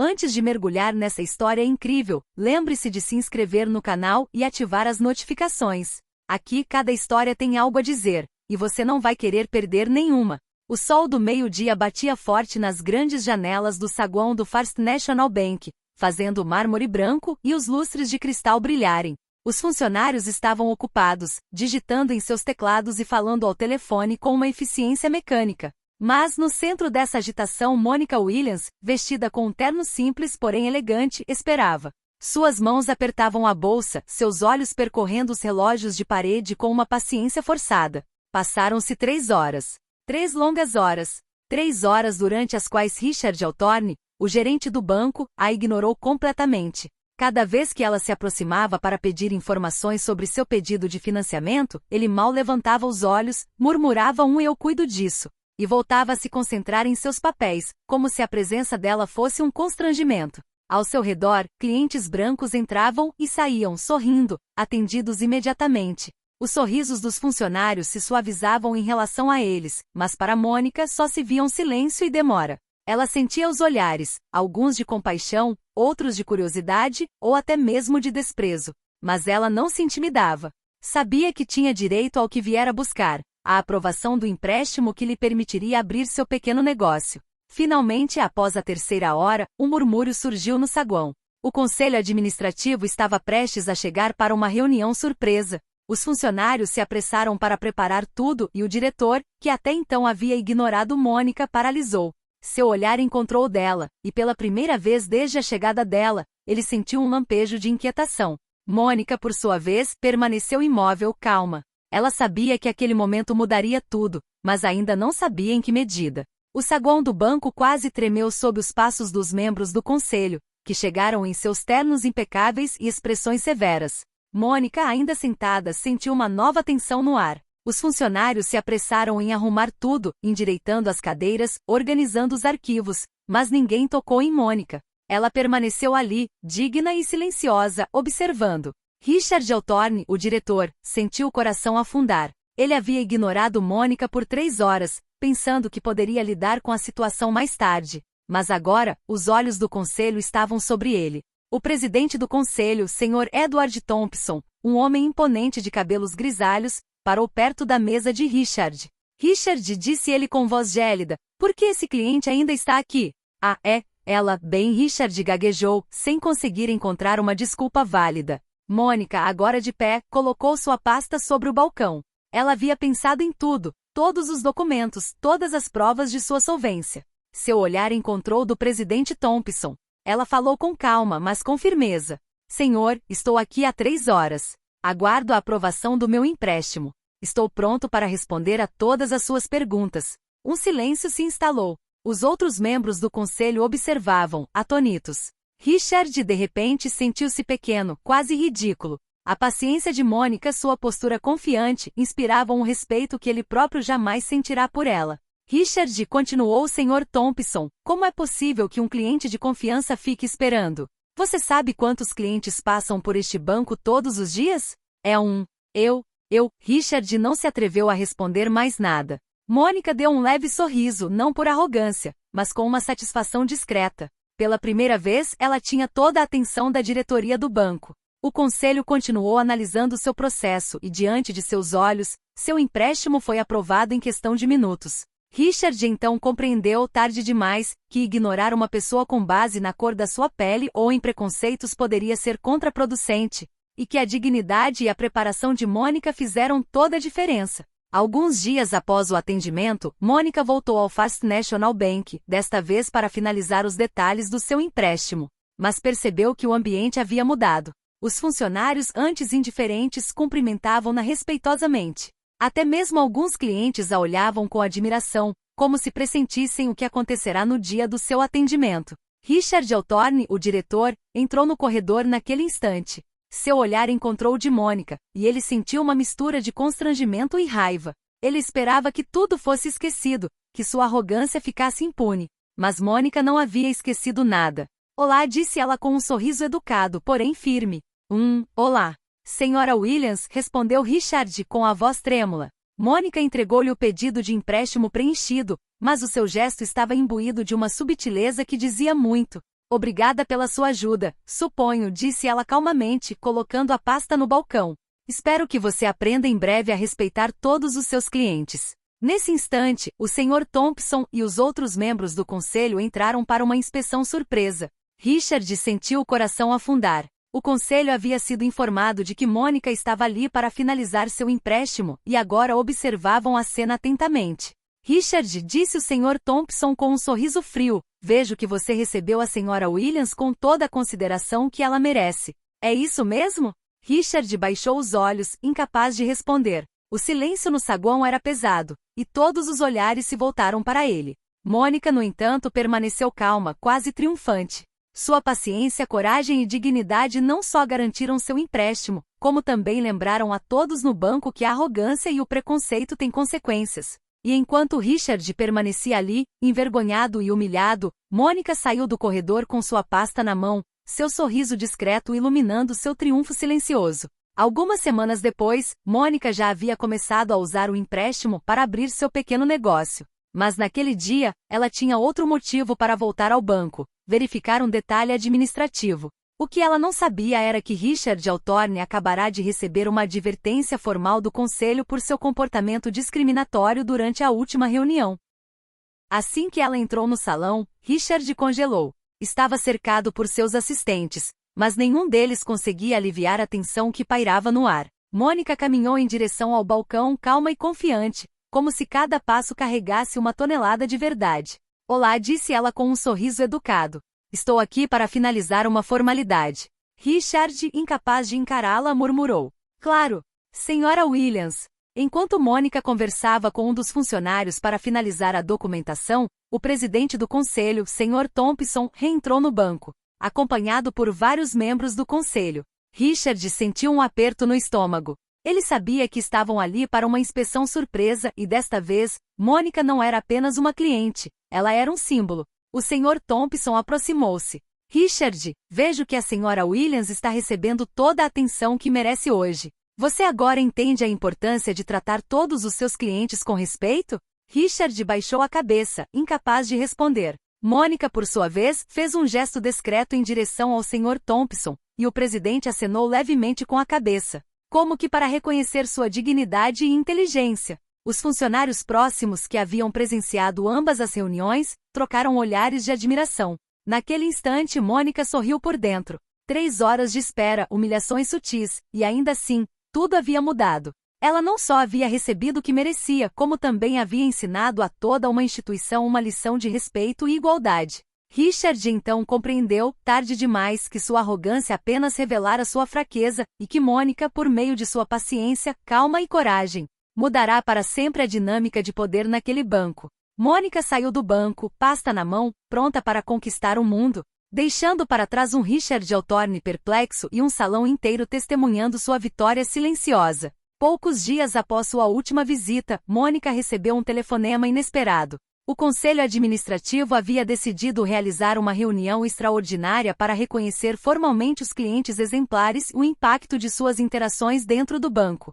Antes de mergulhar nessa história incrível, lembre-se de se inscrever no canal e ativar as notificações. Aqui cada história tem algo a dizer, e você não vai querer perder nenhuma. O sol do meio-dia batia forte nas grandes janelas do saguão do First National Bank, fazendo o mármore branco e os lustres de cristal brilharem. Os funcionários estavam ocupados, digitando em seus teclados e falando ao telefone com uma eficiência mecânica. Mas no centro dessa agitação, Monica Williams, vestida com um terno simples porém elegante, esperava. Suas mãos apertavam a bolsa, seus olhos percorrendo os relógios de parede com uma paciência forçada. Passaram-se 3 horas. 3 longas horas. 3 horas durante as quais Richard Althorne, o gerente do banco, a ignorou completamente. Cada vez que ela se aproximava para pedir informações sobre seu pedido de financiamento, ele mal levantava os olhos, murmurava eu cuido disso, e voltava a se concentrar em seus papéis, como se a presença dela fosse um constrangimento. Ao seu redor, clientes brancos entravam e saíam sorrindo, atendidos imediatamente. Os sorrisos dos funcionários se suavizavam em relação a eles, mas para Mônica só se viam silêncio e demora. Ela sentia os olhares, alguns de compaixão, outros de curiosidade, ou até mesmo de desprezo. Mas ela não se intimidava. Sabia que tinha direito ao que viera buscar, a aprovação do empréstimo que lhe permitiria abrir seu pequeno negócio. Finalmente, após a 3ª hora, um murmúrio surgiu no saguão. O conselho administrativo estava prestes a chegar para uma reunião surpresa. Os funcionários se apressaram para preparar tudo e o diretor, que até então havia ignorado Mônica, paralisou. Seu olhar encontrou o dela, e pela primeira vez desde a chegada dela, ele sentiu um lampejo de inquietação. Mônica, por sua vez, permaneceu imóvel, calma. Ela sabia que aquele momento mudaria tudo, mas ainda não sabia em que medida. O saguão do banco quase tremeu sob os passos dos membros do conselho, que chegaram em seus ternos impecáveis e expressões severas. Mônica, ainda sentada, sentiu uma nova tensão no ar. Os funcionários se apressaram em arrumar tudo, endireitando as cadeiras, organizando os arquivos, mas ninguém tocou em Mônica. Ela permaneceu ali, digna e silenciosa, observando. Richard Althorne, o diretor, sentiu o coração afundar. Ele havia ignorado Mônica por 3 horas, pensando que poderia lidar com a situação mais tarde. Mas agora, os olhos do conselho estavam sobre ele. O presidente do conselho, Sr. Edward Thompson, um homem imponente de cabelos grisalhos, parou perto da mesa de Richard. Richard, disse ele com voz gélida, por que esse cliente ainda está aqui? Ah, é? Ela, bem, Richard gaguejou, sem conseguir encontrar uma desculpa válida. Mônica, agora de pé, colocou sua pasta sobre o balcão. Ela havia pensado em tudo, todos os documentos, todas as provas de sua solvência. Seu olhar encontrou o do presidente Thompson. Ela falou com calma, mas com firmeza. Senhor, estou aqui há 3 horas. Aguardo a aprovação do meu empréstimo. Estou pronto para responder a todas as suas perguntas. Um silêncio se instalou. Os outros membros do conselho observavam, atônitos. Richard de repente sentiu-se pequeno, quase ridículo. A paciência de Mônica, sua postura confiante, inspiravam um respeito que ele próprio jamais sentirá por ela. Richard, continuou o Sr. Thompson, como é possível que um cliente de confiança fique esperando? Você sabe quantos clientes passam por este banco todos os dias? É um. Richard não se atreveu a responder mais nada. Mônica deu um leve sorriso, não por arrogância, mas com uma satisfação discreta. Pela primeira vez, ela tinha toda a atenção da diretoria do banco. O conselho continuou analisando seu processo e, diante de seus olhos, seu empréstimo foi aprovado em questão de minutos. Richard então compreendeu, tarde demais, que ignorar uma pessoa com base na cor da sua pele ou em preconceitos poderia ser contraproducente, e que a dignidade e a preparação de Mônica fizeram toda a diferença. Alguns dias após o atendimento, Mônica voltou ao First National Bank, desta vez para finalizar os detalhes do seu empréstimo. Mas percebeu que o ambiente havia mudado. Os funcionários, antes indiferentes, cumprimentavam-na respeitosamente. Até mesmo alguns clientes a olhavam com admiração, como se pressentissem o que acontecerá no dia do seu atendimento. Richard Althorne, o diretor, entrou no corredor naquele instante. Seu olhar encontrou o de Mônica, e ele sentiu uma mistura de constrangimento e raiva. Ele esperava que tudo fosse esquecido, que sua arrogância ficasse impune. Mas Mônica não havia esquecido nada. Olá, disse ela com um sorriso educado, porém firme. Olá. Senhora Williams, respondeu Richard com a voz trêmula. Mônica entregou-lhe o pedido de empréstimo preenchido, mas o seu gesto estava imbuído de uma subtileza que dizia muito. Obrigada pela sua ajuda, suponho, disse ela calmamente, colocando a pasta no balcão. Espero que você aprenda em breve a respeitar todos os seus clientes. Nesse instante, o Sr. Thompson e os outros membros do conselho entraram para uma inspeção surpresa. Richard sentiu o coração afundar. O conselho havia sido informado de que Mônica estava ali para finalizar seu empréstimo e agora observavam a cena atentamente. Richard, disse o Sr. Thompson com um sorriso frio, vejo que você recebeu a Sra. Williams com toda a consideração que ela merece. É isso mesmo? Richard baixou os olhos, incapaz de responder. O silêncio no saguão era pesado, e todos os olhares se voltaram para ele. Mônica, no entanto, permaneceu calma, quase triunfante. Sua paciência, coragem e dignidade não só garantiram seu empréstimo, como também lembraram a todos no banco que a arrogância e o preconceito têm consequências. E enquanto Richard permanecia ali, envergonhado e humilhado, Mônica saiu do corredor com sua pasta na mão, seu sorriso discreto iluminando seu triunfo silencioso. Algumas semanas depois, Mônica já havia começado a usar o empréstimo para abrir seu pequeno negócio. Mas naquele dia, ela tinha outro motivo para voltar ao banco: verificar um detalhe administrativo. O que ela não sabia era que Richard Althorne acabará de receber uma advertência formal do conselho por seu comportamento discriminatório durante a última reunião. Assim que ela entrou no salão, Richard congelou. Estava cercado por seus assistentes, mas nenhum deles conseguia aliviar a tensão que pairava no ar. Mônica caminhou em direção ao balcão calma e confiante, como se cada passo carregasse uma tonelada de verdade. Olá, disse ela com um sorriso educado. Estou aqui para finalizar uma formalidade. Richard, incapaz de encará-la, murmurou. Claro, Sra. Williams. Enquanto Mônica conversava com um dos funcionários para finalizar a documentação, o presidente do conselho, Sr. Thompson, reentrou no banco, acompanhado por vários membros do conselho. Richard sentiu um aperto no estômago. Ele sabia que estavam ali para uma inspeção surpresa e desta vez, Mônica não era apenas uma cliente, ela era um símbolo. O Sr. Thompson aproximou-se. Richard, vejo que a Sra. Williams está recebendo toda a atenção que merece hoje. Você agora entende a importância de tratar todos os seus clientes com respeito? Richard baixou a cabeça, incapaz de responder. Mônica, por sua vez, fez um gesto discreto em direção ao Sr. Thompson, e o presidente acenou levemente com a cabeça, como que para reconhecer sua dignidade e inteligência. Os funcionários próximos que haviam presenciado ambas as reuniões, trocaram olhares de admiração. Naquele instante, Mônica sorriu por dentro. 3 horas de espera, humilhações sutis, e ainda assim, tudo havia mudado. Ela não só havia recebido o que merecia, como também havia ensinado a toda uma instituição uma lição de respeito e igualdade. Richard então compreendeu, tarde demais, que sua arrogância apenas revelara sua fraqueza, e que Mônica, por meio de sua paciência, calma e coragem, mudará para sempre a dinâmica de poder naquele banco. Mônica saiu do banco, pasta na mão, pronta para conquistar o mundo, deixando para trás um Richard Althorne perplexo e um salão inteiro testemunhando sua vitória silenciosa. Poucos dias após sua última visita, Mônica recebeu um telefonema inesperado. O Conselho Administrativo havia decidido realizar uma reunião extraordinária para reconhecer formalmente os clientes exemplares e o impacto de suas interações dentro do banco.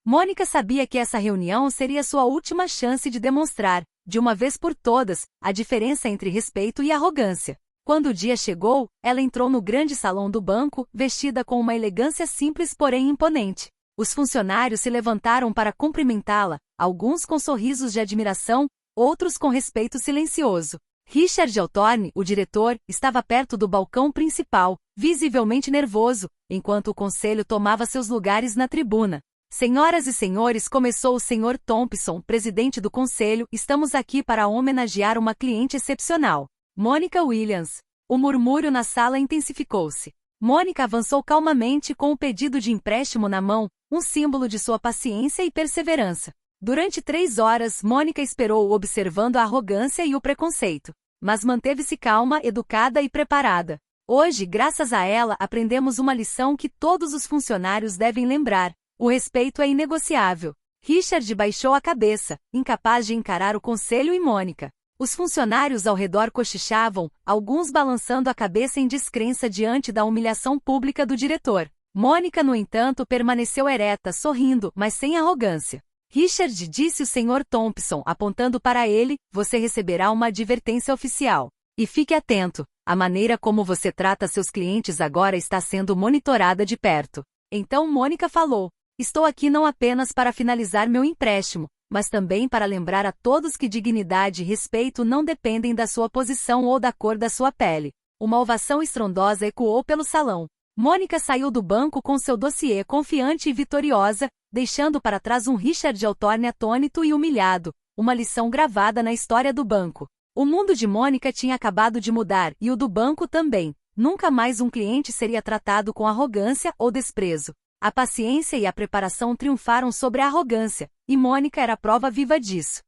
Mônica sabia que essa reunião seria sua última chance de demonstrar, de uma vez por todas, a diferença entre respeito e arrogância. Quando o dia chegou, ela entrou no grande salão do banco, vestida com uma elegância simples porém imponente. Os funcionários se levantaram para cumprimentá-la, alguns com sorrisos de admiração, outros com respeito silencioso. Richard Althorne, o diretor, estava perto do balcão principal, visivelmente nervoso, enquanto o conselho tomava seus lugares na tribuna. Senhoras e senhores, começou o Sr. Thompson, presidente do conselho, estamos aqui para homenagear uma cliente excepcional, Mônica Williams. O murmúrio na sala intensificou-se. Mônica avançou calmamente com o pedido de empréstimo na mão, um símbolo de sua paciência e perseverança. Durante 3 horas, Mônica esperou observando a arrogância e o preconceito, mas manteve-se calma, educada e preparada. Hoje, graças a ela, aprendemos uma lição que todos os funcionários devem lembrar. O respeito é inegociável. Richard baixou a cabeça, incapaz de encarar o conselho e Mônica. Os funcionários ao redor cochichavam, alguns balançando a cabeça em descrença diante da humilhação pública do diretor. Mônica, no entanto, permaneceu ereta, sorrindo, mas sem arrogância. Richard, disse o Sr. Thompson, apontando para ele, você receberá uma advertência oficial. E fique atento, a maneira como você trata seus clientes agora está sendo monitorada de perto. Então Mônica falou: estou aqui não apenas para finalizar meu empréstimo, mas também para lembrar a todos que dignidade e respeito não dependem da sua posição ou da cor da sua pele. Uma ovação estrondosa ecoou pelo salão. Mônica saiu do banco com seu dossiê confiante e vitoriosa, deixando para trás um Richard Althorne atônito e humilhado, uma lição gravada na história do banco. O mundo de Mônica tinha acabado de mudar, e o do banco também. Nunca mais um cliente seria tratado com arrogância ou desprezo. A paciência e a preparação triunfaram sobre a arrogância, e Mônica era a prova viva disso.